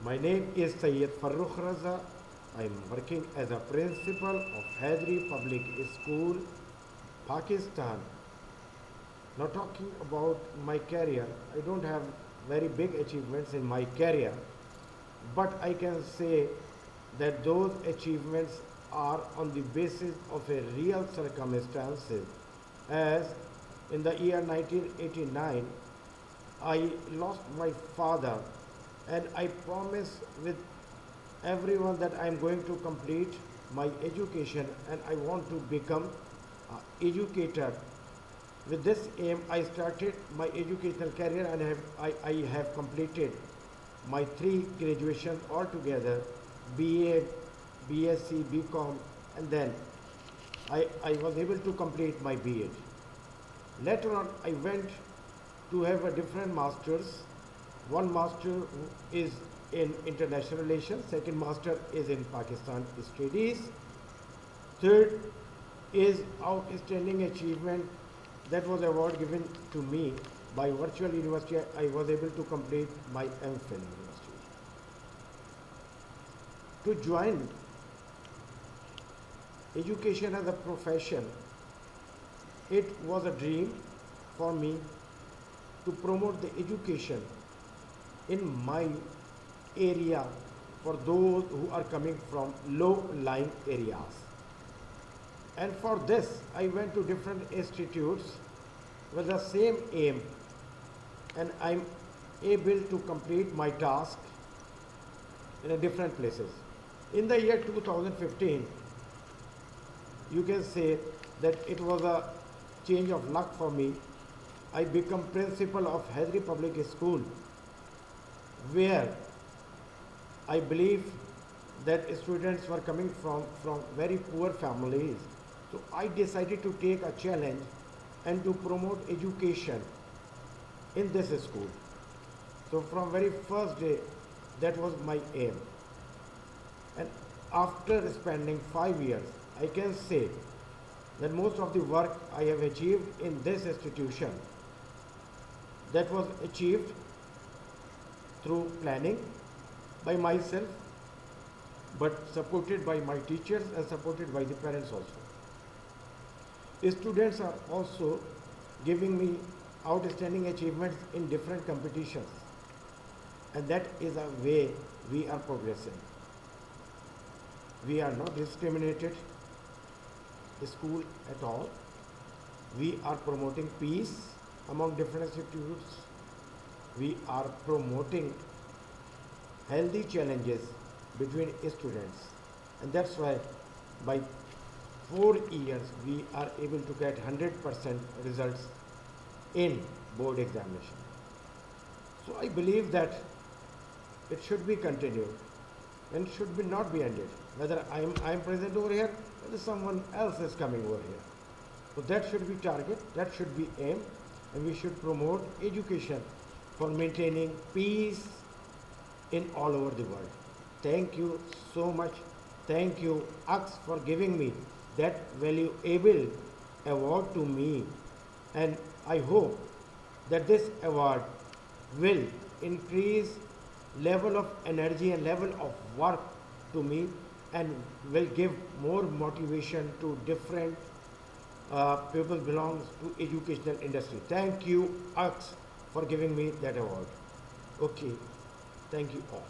My name is Sayyid Farrukh Raza. I am working as a principal of Hadri Public School, Pakistan. Now talking about my career, I don't have very big achievements in my career, but I can say that those achievements are on the basis of a real circumstances. As in the year 1989, I lost my father, and I promise with everyone that I am going to complete my education and I want to become an educator. With this aim, I started my educational career and I have completed my three graduations altogether, BA, BSc, BCom, and then I was able to complete my BEd. Later on, I went to have a different masters. One master is in international relations, second master is in Pakistan studies, third is outstanding achievement. That was award given to me by virtual university. I was able to complete my MPhil university. To join education as a profession, it was a dream for me to promote the education in my area for those who are coming from low-lying areas. And for this, I went to different institutes with the same aim, and I'm able to complete my task in different places. In the year 2015, you can say that it was a change of luck for me. I became principal of Hadri Public School, where I believe that students were coming from very poor families. So I decided to take a challenge and to promote education in this school. So from very first day, that was my aim. And after spending 5 years, I can say that most of the work I have achieved in this institution, that was achieved through planning by myself, but supported by my teachers and supported by the parents also. Students are also giving me outstanding achievements in different competitions, and that is a way we are progressing. We are not discriminated school at all. We are promoting peace among different institutes. We are promoting healthy challenges between students, and that's why by 4 years we are able to get 100% results in board examination. So I believe that it should be continued and should be not be ended. Whether I am present over here, whether someone else is coming over here. So that should be target, that should be aim, and we should promote education for maintaining peace in all over the world. Thank you so much. Thank you, AX, for giving me that valuable award to me. And I hope that this award will increase level of energy and level of work to me and will give more motivation to different people belongs to educational industry. Thank you, AX, for giving me that award. Okay, thank you all.